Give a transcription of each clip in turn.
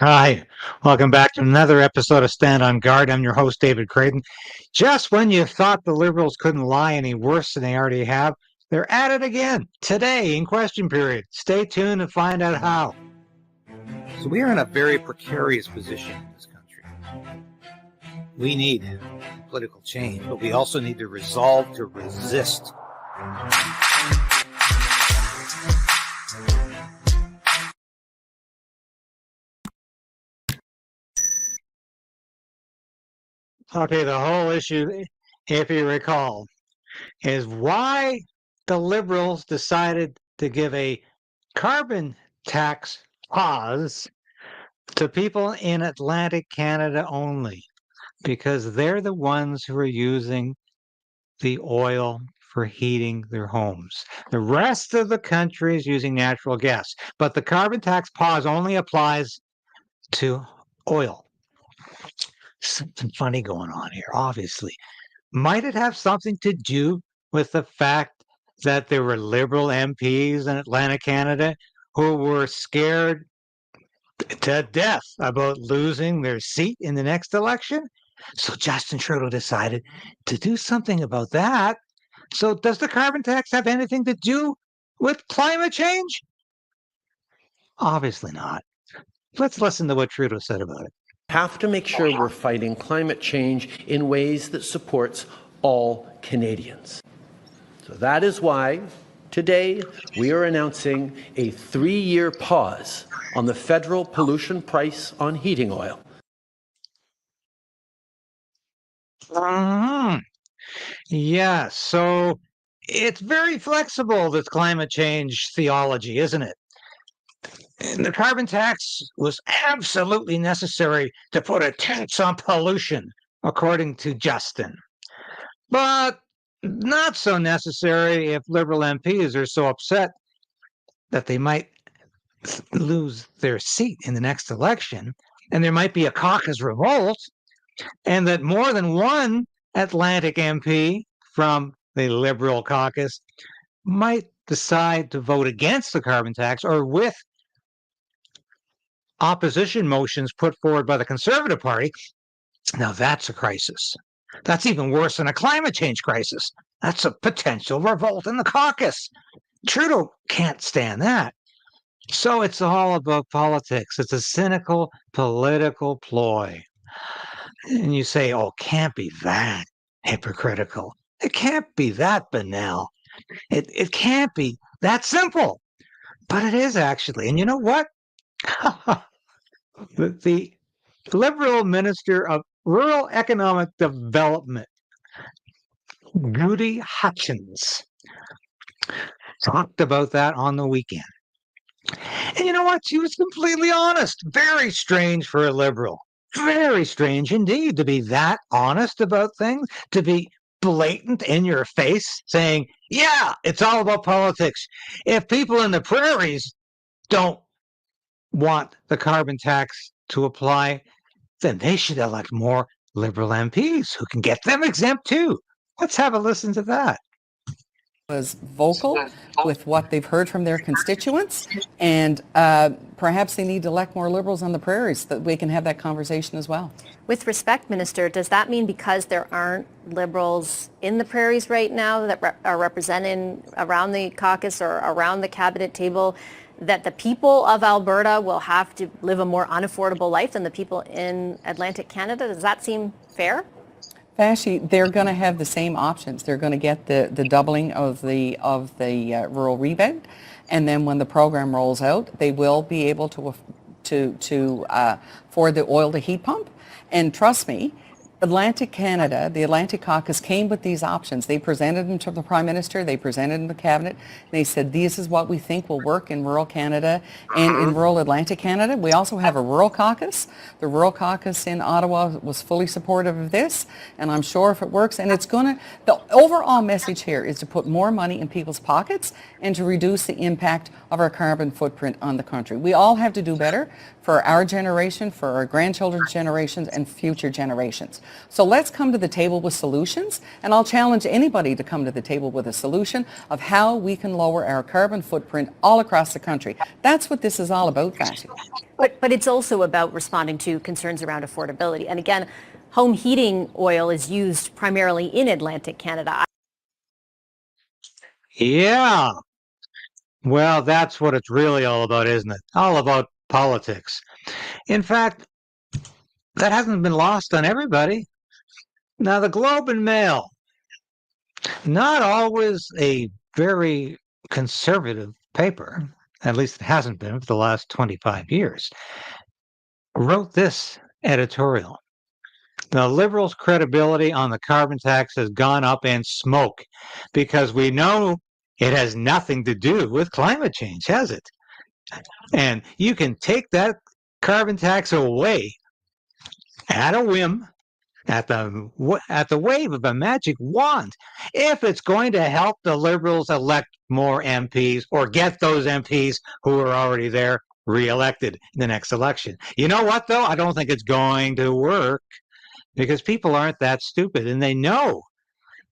Hi, welcome back to another episode of Stand on Guard. I'm your host, David Krayden. Just when you thought the Liberals couldn't lie any worse than they already have, they're at it again today in question period. Stay tuned and find out how. So we are in a very precarious position in this country. We need political change, but we also need the resolve to resist. Okay, the whole issue, if you recall, is why the Liberals decided to give a carbon tax pause to people in Atlantic Canada only, because they're the ones who are using the oil for heating their homes. The rest of the country is using natural gas, but the carbon tax pause only applies to oil. Something funny going on here, obviously. Might it have something to do with the fact that there were Liberal MPs in Atlantic Canada who were scared to death about losing their seat in the next election? So Justin Trudeau decided to do something about that. So does the carbon tax have anything to do with climate change? Obviously not. Let's listen to what Trudeau said about it. Have to make sure we're fighting climate change in ways that supports all Canadians. So that is why today we are announcing a 3-year pause on the federal pollution price on heating oil. Yeah, so it's very flexible, this climate change theology, isn't it? And the carbon tax was absolutely necessary to put a tax on pollution, according to Justin. But not so necessary if Liberal MPs are so upset that they might lose their seat in the next election, and there might be a caucus revolt, and that more than one Atlantic MP from the Liberal caucus might decide to vote against the carbon tax or with opposition motions put forward by the Conservative Party. Now that's a crisis. That's even worse than a climate change crisis. That's a potential revolt in the caucus. Trudeau can't stand that. So it's all about politics. It's a cynical political ploy. And you say, oh, can't be that hypocritical. It can't be that banal. It can't be that simple. But it is actually. And you know what? the Liberal Minister of Rural Economic Development, Judy Hutchins, talked about that on the weekend. And you know what? She was completely honest. Very strange for a Liberal. Very strange indeed to be that honest about things, to be blatant in your face saying, yeah, it's all about politics. If people in the prairies don't want the carbon tax to apply, then they should elect more Liberal MPs who can get them exempt too. Let's have a listen to that. Was vocal with what they've heard from their constituents, and perhaps they need to elect more Liberals on the prairies so that we can have that conversation as well. With respect, Minister, does that mean because there aren't Liberals in the prairies right now that are represented around the caucus or around the cabinet table, that the people of Alberta will have to live a more unaffordable life than the people in Atlantic Canada? Does that seem fair? Actually, they're going to have the same options. They're going to get the doubling of the rural rebate, and then when the program rolls out, they will be able to afford the oil to heat pump. And trust me, Atlantic Canada, the Atlantic Caucus came with these options. They presented them to the Prime Minister, they presented them to the Cabinet, and they said, this is what we think will work in rural Canada and in rural Atlantic Canada. We also have a rural caucus. The rural caucus in Ottawa was fully supportive of this, and I'm sure if it works, and it's going to, the overall message here is to put more money in people's pockets and to reduce the impact of our carbon footprint on the country. We all have to do better for our generation, for our grandchildren's generations, and future generations. So let's come to the table with solutions, and I'll challenge anybody to come to the table with a solution of how we can lower our carbon footprint all across the country. That's what this is all about, Vashti. But it's also about responding to concerns around affordability. And again, home heating oil is used primarily in Atlantic Canada. Yeah. Well, that's what it's really all about, isn't it? All about politics. In fact, that hasn't been lost on everybody. Now, the Globe and Mail, not always a very conservative paper, at least it hasn't been for the last 25 years, wrote this editorial. The Liberals' credibility on the carbon tax has gone up in smoke because we know it has nothing to do with climate change, has it? And you can take that carbon tax away at a whim, at the wave of a magic wand, if it's going to help the Liberals elect more MPs or get those MPs who are already there reelected in the next election. You know what, though? I don't think it's going to work because people aren't that stupid, and they know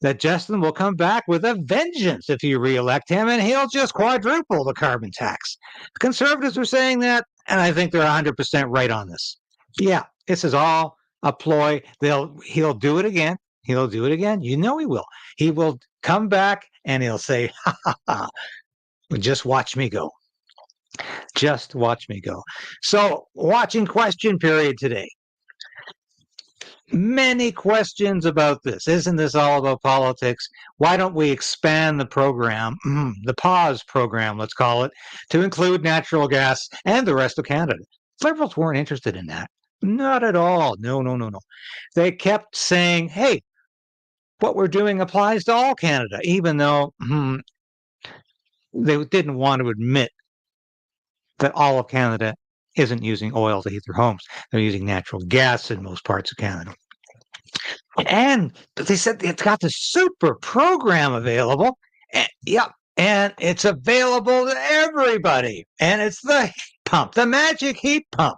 that Justin will come back with a vengeance if you reelect him, and he'll just quadruple the carbon tax. Conservatives are saying that, and I think they're 100% right on this. Yeah, this is all a ploy. He'll do it again. He'll do it again. You know he will. He will come back and he'll say, ha, ha, ha. Just watch me go. Just watch me go. So, watching question period today. Many questions about this. Isn't this all about politics? Why don't we expand the program, the pause program, let's call it, to include natural gas and the rest of Canada? Liberals weren't interested in that. Not at all. No, no, no, no. They kept saying, hey, what we're doing applies to all Canada, even though they didn't want to admit that all of Canada isn't using oil to heat their homes. They're using natural gas in most parts of Canada. And they said it's got the super program available. And it's available to everybody. And it's the heat pump, the magic heat pump.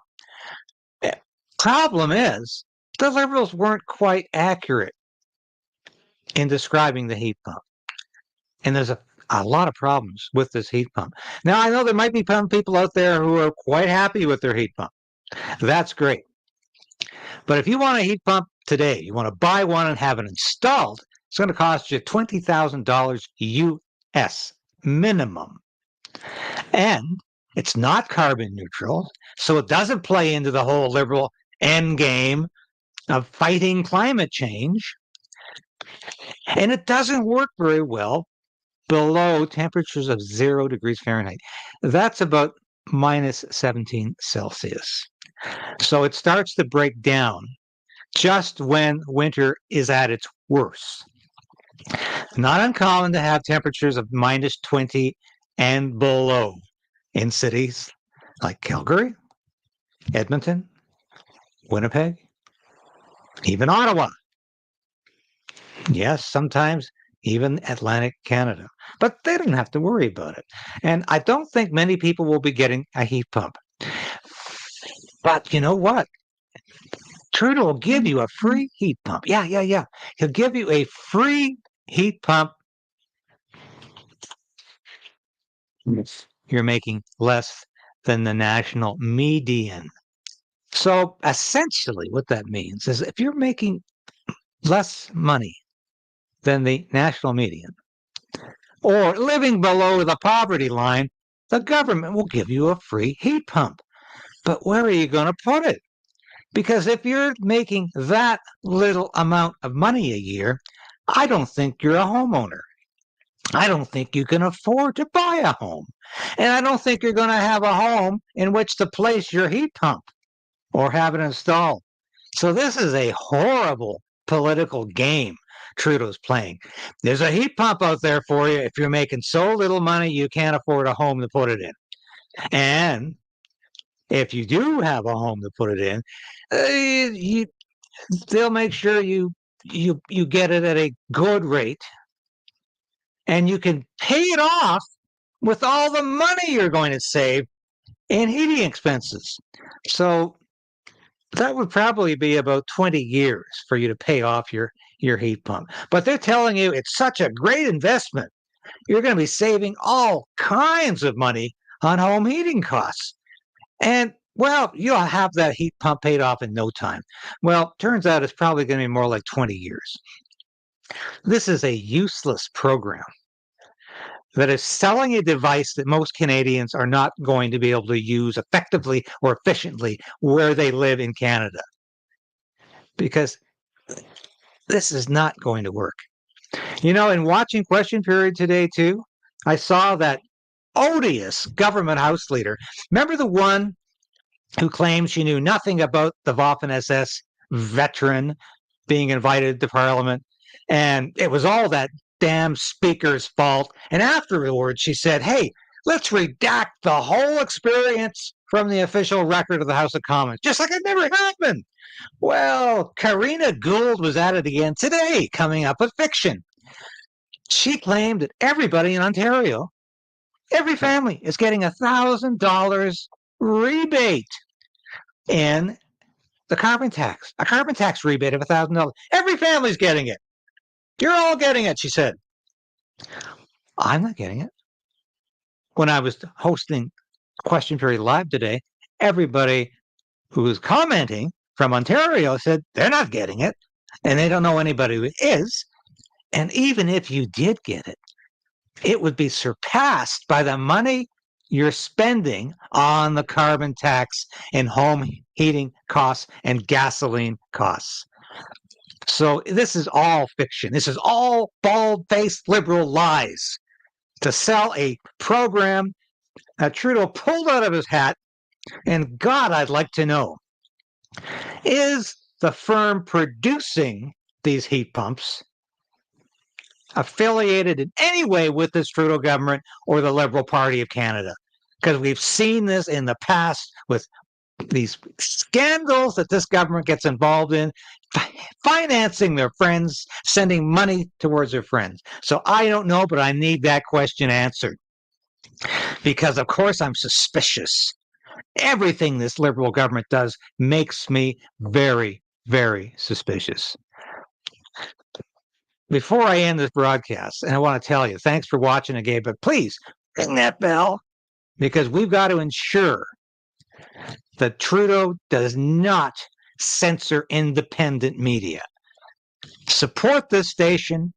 Problem is, the Liberals weren't quite accurate in describing the heat pump. And there's a lot of problems with this heat pump. Now, I know there might be some people out there who are quite happy with their heat pump. That's great. But if you want a heat pump today, you want to buy one and have it installed, it's going to cost you $20,000 US minimum. And it's not carbon neutral, so it doesn't play into the whole Liberal end game of fighting climate change. And it doesn't work very well below temperatures of 0 degrees Fahrenheit. That's about minus 17 Celsius. So it starts to break down just when winter is at its worst. Not uncommon to have temperatures of minus 20 and below in cities like Calgary, Edmonton, Winnipeg, even Ottawa. Yes, sometimes even Atlantic Canada. But they don't have to worry about it. And I don't think many people will be getting a heat pump. But you know what? Trudeau will give you a free heat pump. Yeah. He'll give you a free heat pump. You're making less than the national median. So essentially what that means is if you're making less money than the national median or living below the poverty line, the government will give you a free heat pump. But where are you going to put it? Because if you're making that little amount of money a year, I don't think you're a homeowner. I don't think you can afford to buy a home. And I don't think you're going to have a home in which to place your heat pump or have it installed. So this is a horrible political game Trudeau's playing. There's a heat pump out there for you if you're making so little money you can't afford a home to put it in. And if you do have a home to put it in, they'll make sure you get it at a good rate, and you can pay it off with all the money you're going to save in heating expenses. So that would probably be about 20 years for you to pay off your heat pump. But they're telling you it's such a great investment. You're going to be saving all kinds of money on home heating costs. And, well, you'll have that heat pump paid off in no time. Well, turns out it's probably going to be more like 20 years. This is a useless program that is selling a device that most Canadians are not going to be able to use effectively or efficiently where they live in Canada. Because this is not going to work. You know, in watching Question Period today, too, I saw that odious government House leader. Remember the one who claimed she knew nothing about the Waffen-SS veteran being invited to Parliament? And it was all that damn speaker's fault. And afterwards, she said, hey, let's redact the whole experience from the official record of the House of Commons, just like it never happened. Well, Karina Gould was at it again today, coming up with fiction. She claimed that everybody in Ontario, every family, is getting $1,000 rebate in the carbon tax, a carbon tax rebate of $1,000. Every family's getting it. You're all getting it, she said. I'm not getting it. When I was hosting Question Period Live today, everybody who was commenting from Ontario said they're not getting it, and they don't know anybody who is. And even if you did get it, it would be surpassed by the money you're spending on the carbon tax and home heating costs and gasoline costs. So this is all fiction. This is all bald-faced liberal lies to sell a program that Trudeau pulled out of his hat. And God, I'd like to know, is the firm producing these heat pumps affiliated in any way with this Trudeau government or the Liberal Party of Canada? Because we've seen this in the past with these scandals that this government gets involved in, financing their friends, sending money towards their friends. So I don't know, but I need that question answered. Because, of course, I'm suspicious. Everything this Liberal government does makes me very, very suspicious. Before I end this broadcast, and I want to tell you, thanks for watching again, but please ring that bell, because we've got to ensure that Trudeau does not censor independent media. Support this station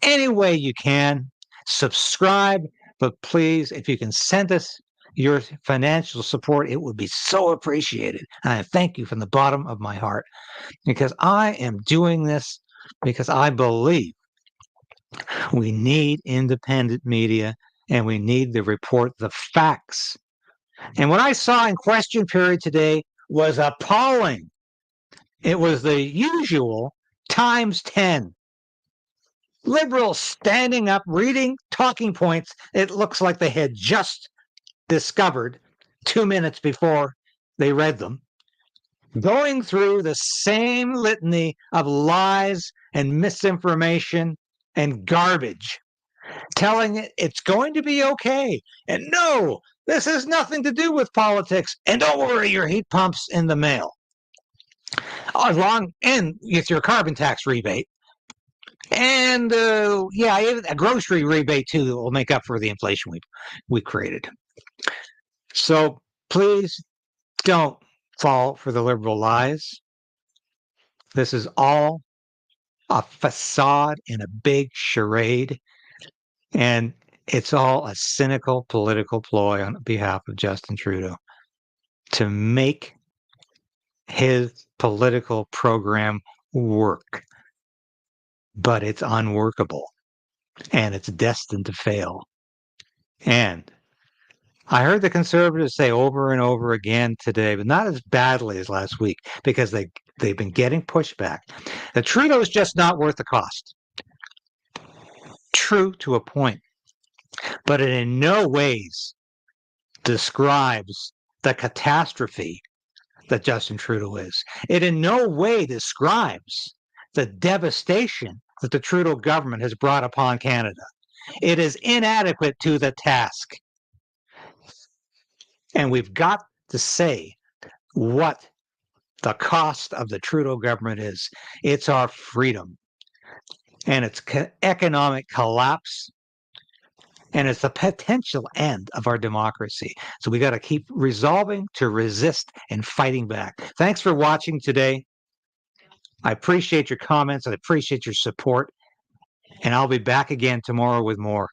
any way you can. Subscribe, but please, if you can send us your financial support, it would be so appreciated. And I thank you from the bottom of my heart, because I am doing this because I believe we need independent media and we need to report the facts. And what I saw in Question Period today was appalling. It was the usual times 10. Liberals standing up, reading talking points it looks like they had just discovered 2 minutes before they read them, going through the same litany of lies and misinformation and garbage, telling it it's going to be okay. And no, this has nothing to do with politics. And don't worry, your heat pump's in the mail. Along and with your carbon tax rebate. And yeah, a grocery rebate too that will make up for the inflation we created. So please don't fall for the liberal lies. This is all a facade and a big charade, and it's all a cynical political ploy on behalf of Justin Trudeau to make his political program work. But it's unworkable, and it's destined to fail. And I heard the Conservatives say over and over again today, but not as badly as last week, because they've been getting pushback, that Trudeau is just not worth the cost. True to a point, but it in no ways describes the catastrophe that Justin Trudeau is. It in no way describes the devastation that the Trudeau government has brought upon Canada. It is inadequate to the task. And we've got to say what the cost of the Trudeau government is. It's our freedom, and it's economic collapse, and it's the potential end of our democracy. So we got to keep resolving to resist and fighting back. Thanks for watching today. I appreciate your comments. I appreciate your support. And I'll be back again tomorrow with more.